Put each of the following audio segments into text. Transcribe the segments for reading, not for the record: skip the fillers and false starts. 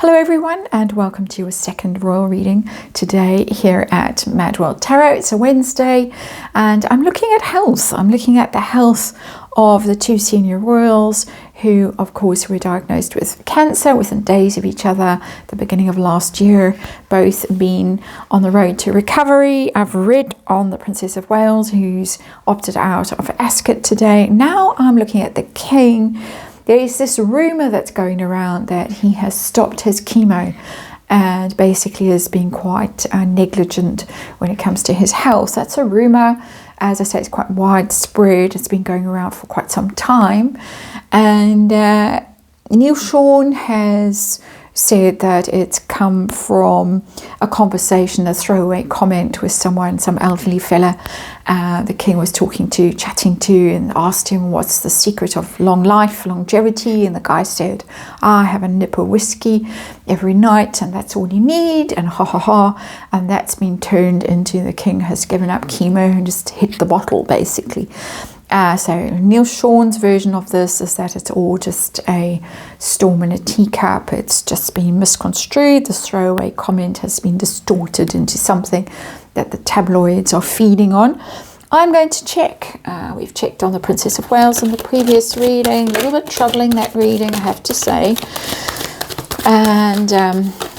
Hello everyone, and welcome to a second royal reading today here at MadWorldTarot. It's a Wednesday and I'm looking at health. I'm looking at the health of the two senior royals who of course were diagnosed with cancer within days of each other at the beginning of last year, both been on the road to recovery. I've read on the Princess of Wales who's opted out of Ascot today. Now I'm looking at the King. There is this rumour that's going around that he has stopped his chemo and basically has been quite negligent when it comes to his health. That's a rumour. As I say, it's quite widespread. It's been going around for quite some time. And Neil Sean has said that it's come from a conversation, a throwaway comment with someone, some elderly fella the King was chatting to, and asked him what's the secret of long life, longevity, and the guy said, I have a nip of whiskey every night and that's all you need, and ha ha ha, and that's been turned into the King has given up chemo and just hit the bottle basically. So Neil Sean's version of this is that it's all just a storm in a teacup. It's just been misconstrued. The throwaway comment has been distorted into something that the tabloids are feeding on. I'm going to check. We've checked on the Princess of Wales in the previous reading. A little bit troubling, that reading, I have to say. And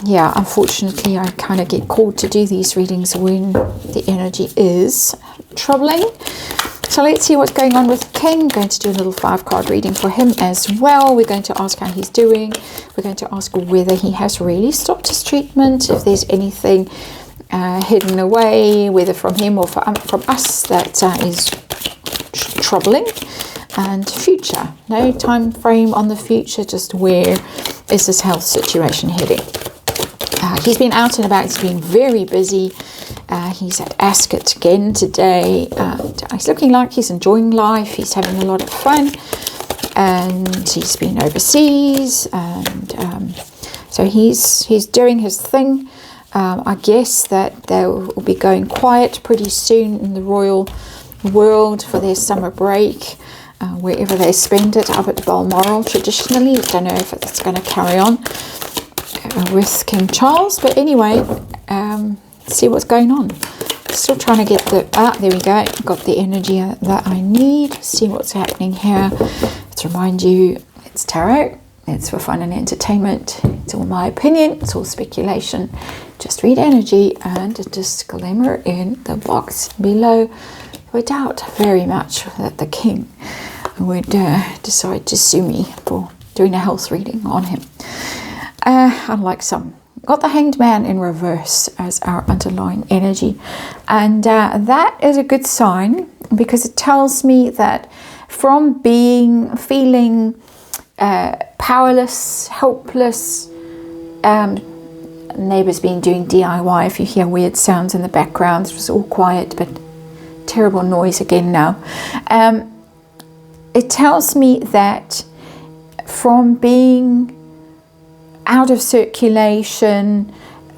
yeah, unfortunately, I kind of get called to do these readings when the energy is troubling. So let's see what's going on with the King. I'm going to do a little 5-card reading for him as well. We're going to ask how he's doing. We're going to ask whether he has really stopped his treatment, if there's anything hidden away, whether from him or from us, that is troubling. And future. No time frame on the future, just where is this health situation heading. He's been out and about. He's been very busy. He's at Ascot again today. He's looking like he's enjoying life. He's having a lot of fun, and he's been overseas, and so he's doing his thing. I guess that they will be going quiet pretty soon in the royal world for their summer break, wherever they spend it up at Balmoral traditionally. I don't know if it's going to carry on with King Charles, but anyway, see what's going on. Still trying to get there we go, got the energy that I need. See what's happening here. To remind you, it's tarot, it's for fun and entertainment, it's all my opinion, it's all speculation. Just read energy, and a disclaimer in the box below. I doubt very much that the King would decide to sue me for doing a health reading on him, unlike some. Got the Hanged Man in reverse as our underlying energy, and that is a good sign, because it tells me that from feeling powerless, helpless, neighbours been doing DIY. If you hear weird sounds in the background, it was all quiet, but terrible noise again now. It tells me that from being out of circulation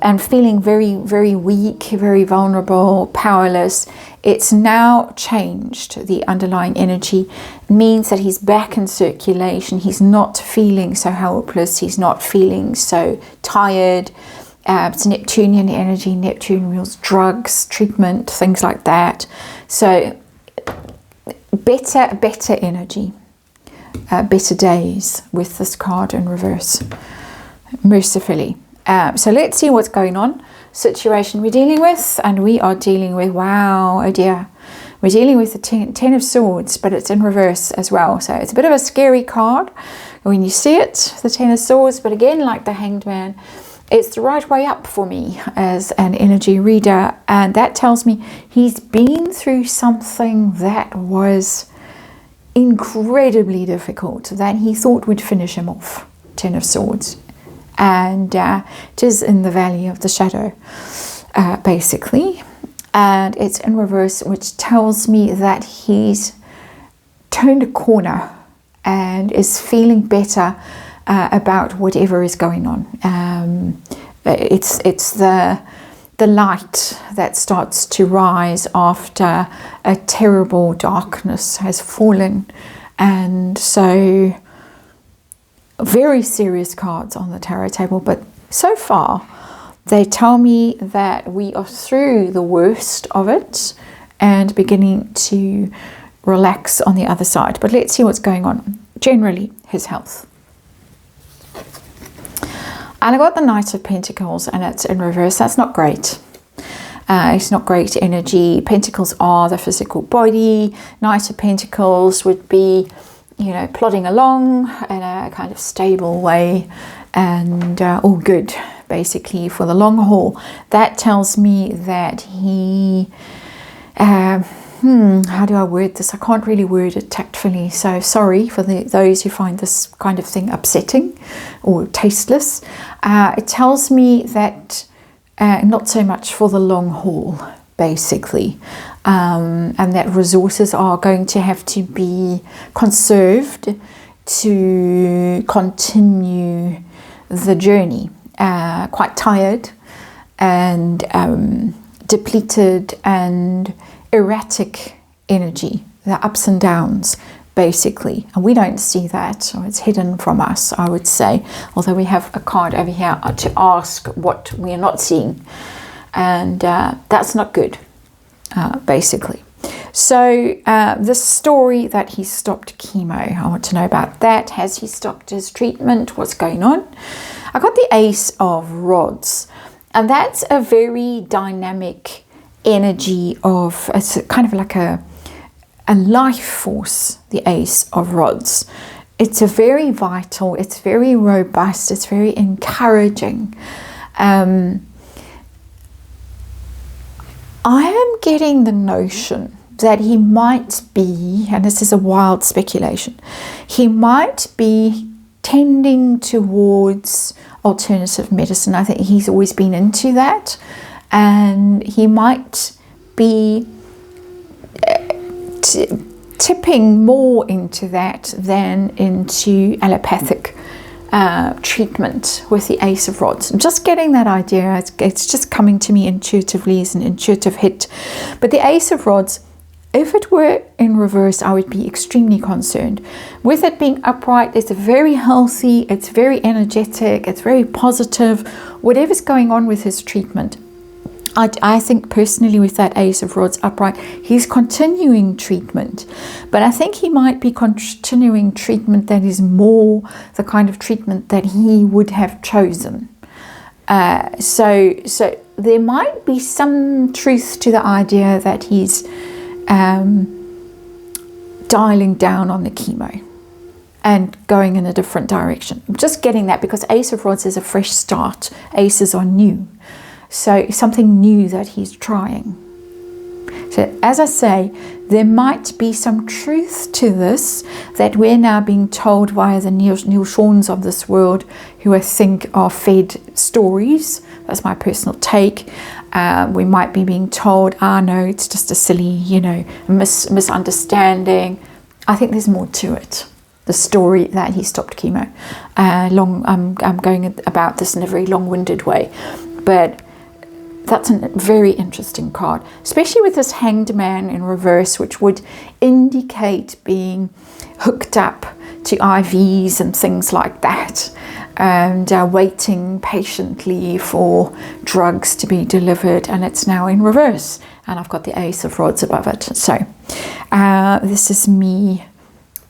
and feeling very, very weak, very vulnerable, powerless, it's now changed. The underlying energy means that he's back in circulation. He's not feeling so helpless. He's not feeling so tired. It's Neptunian energy. Neptune rules drugs, treatment, things like that. So better energy, better days with this card in reverse. Mercifully. So let's see what's going on. Situation we're dealing with, and we are dealing with, wow, oh dear, we're dealing with the Ten of Swords, but it's in reverse as well. So it's a bit of a scary card when you see it, the Ten of Swords, but again, like the Hanged Man, it's the right way up for me as an energy reader, and that tells me he's been through something that was incredibly difficult, that he thought would finish him off. Ten of Swords. And it is in the Valley of the Shadow, basically, and it's in reverse, which tells me that he's turned a corner and is feeling better about whatever is going on. It's the light that starts to rise after a terrible darkness has fallen, and so very serious cards on the tarot table, but So far, they tell me that we are through the worst of it and beginning to relax on the other side. But let's see what's going on. Generally, his health. And I got the Knight of Pentacles, and it's in reverse. That's not great. It's not great energy. Pentacles are the physical body. Knight of Pentacles would be, you know, plodding along in a kind of stable way and all good, basically, for the long haul. That tells me that he... how do I word this? I can't really word it tactfully, so sorry for those who find this kind of thing upsetting or tasteless. It tells me that not so much for the long haul, basically, and that resources are going to have to be conserved to continue the journey. Quite tired and depleted and erratic energy, the ups and downs, basically, and we don't see that, so it's hidden from us, I would say, although we have a card over here to ask what we are not seeing, and that's not good, basically. So the story that he stopped chemo, I want to know about that. Has he stopped his treatment? What's going on? I got the Ace of Rods, and that's a very dynamic energy of, it's kind of like a life force, the Ace of Rods. It's a very vital, it's very robust, it's very encouraging. I am getting the notion that he might be, and this is a wild speculation, he might be tending towards alternative medicine. I think he's always been into that. And he might be tipping more into that than into allopathic treatment with the Ace of Rods. I'm just getting that idea. It's just coming to me intuitively as an intuitive hit. But the Ace of Rods, if it were in reverse, I would be extremely concerned. With it being upright, it's very healthy, it's very energetic, it's very positive. Whatever's going on with his treatment, I think personally with that Ace of Rods upright, he's continuing treatment. But I think he might be continuing treatment that is more the kind of treatment that he would have chosen. So there might be some truth to the idea that he's dialing down on the chemo and going in a different direction. I'm just getting that because Ace of Rods is a fresh start. Aces are new. So something new that he's trying. So as I say, there might be some truth to this that we're now being told via the Neil Shawns of this world, who I think are fed stories. That's my personal take. We might be being told, no, it's just a silly, misunderstanding. I think there's more to it. The story that he stopped chemo. I'm going about this in a very long-winded way, but that's a very interesting card, especially with this Hanged Man in reverse, which would indicate being hooked up to IVs and things like that, and waiting patiently for drugs to be delivered, and it's now in reverse, and I've got the Ace of Rods above it. So this is me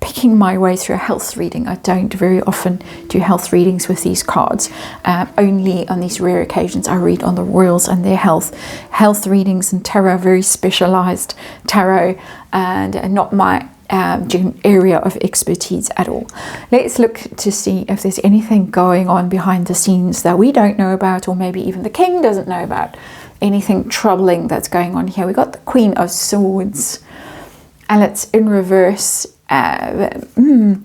picking my way through a health reading. I don't very often do health readings with these cards. Only on these rare occasions I read on the royals and their health. Health readings and tarot, very specialized tarot, and not my area of expertise at all. Let's look to see if there's anything going on behind the scenes that we don't know about, or maybe even the king doesn't know about. Anything troubling that's going on here. We got the Queen of Swords, and it's in reverse. I'm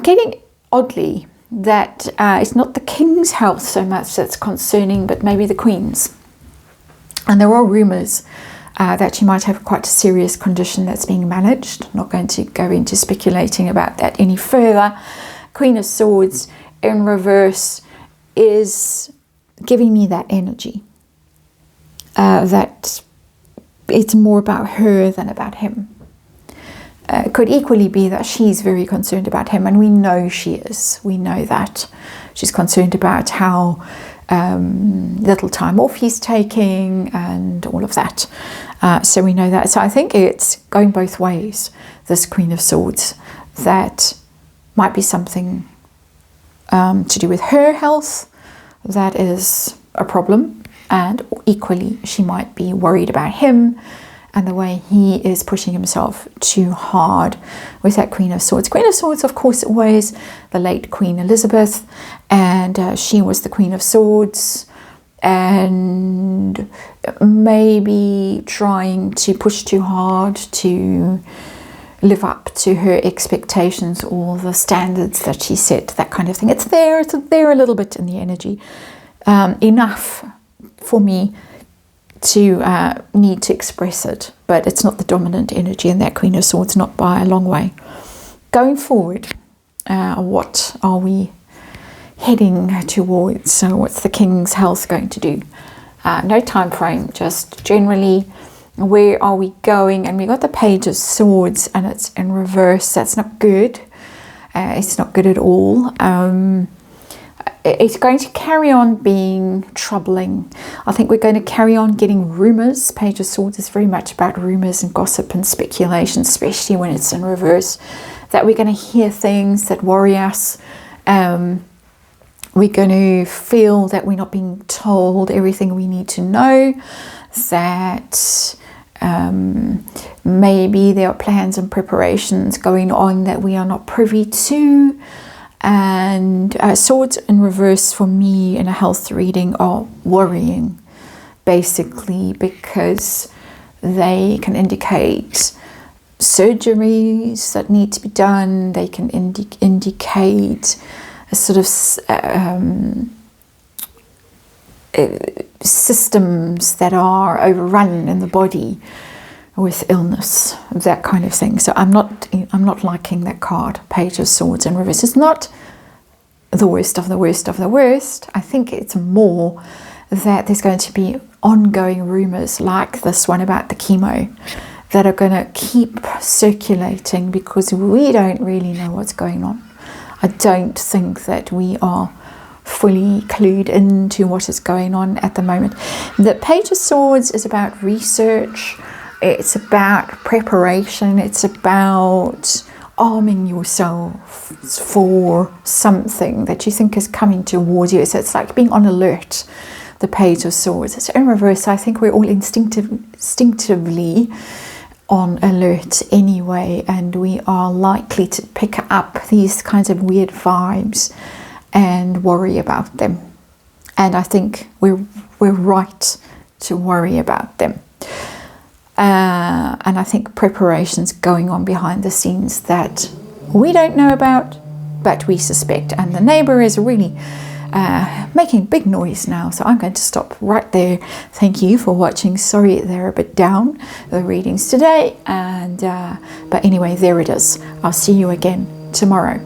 getting oddly that it's not the king's health so much that's concerning, but maybe the queen's. And there are rumours that she might have quite a serious condition that's being managed. I'm not going to go into speculating about that any further. Queen of Swords in reverse is giving me that energy. That it's more about her than about him. It could equally be that she's very concerned about him, and we know she is. We know that. She's concerned about how little time off he's taking and all of that. So we know that. So I think it's going both ways, this Queen of Swords. That might be something to do with her health that is a problem, and equally she might be worried about him and the way he is pushing himself too hard with that Queen of Swords. Queen of Swords, of course, always the late Queen Elizabeth, and she was the Queen of Swords, and maybe trying to push too hard to live up to her expectations or the standards that she set, that kind of thing. It's there a little bit in the energy, enough for me to need to express it, but it's not the dominant energy in that Queen of Swords, not by a long way. Going forward, what are we heading towards? So what's the King's health going to do? No time frame, just generally, where are we going? And we got the Page of Swords, and it's in reverse. That's not good. It's not good at all. It's going to carry on being troubling. I think we're going to carry on getting rumours. Page of Swords is very much about rumours and gossip and speculation, especially when it's in reverse. That we're going to hear things that worry us. We're going to feel that we're not being told everything we need to know. That maybe there are plans and preparations going on that we are not privy to. And swords in reverse for me in a health reading are worrying, basically, because they can indicate surgeries that need to be done. They can indicate a sort of systems that are overrun in the body with illness, that kind of thing. So I'm not liking that card, Page of Swords in reverse. It's not the worst of the worst of the worst. I think it's more that there's going to be ongoing rumors like this one about the chemo that are going to keep circulating, because we don't really know what's going on. I don't think that we are fully clued into what is going on at the moment. The Page of Swords is about research. It's about preparation. It's about arming yourself for something that you think is coming towards you. So it's like being on alert, the Page of Swords. It's in reverse. I think we're all instinctively on alert anyway, and we are likely to pick up these kinds of weird vibes and worry about them. And I think we're right to worry about them. And I think preparations going on behind the scenes that we don't know about, but we suspect. And the neighbour is really making big noise now, so I'm going to stop right there. Thank you for watching. Sorry they're a bit down, the readings today, and but anyway, there it is. I'll see you again tomorrow.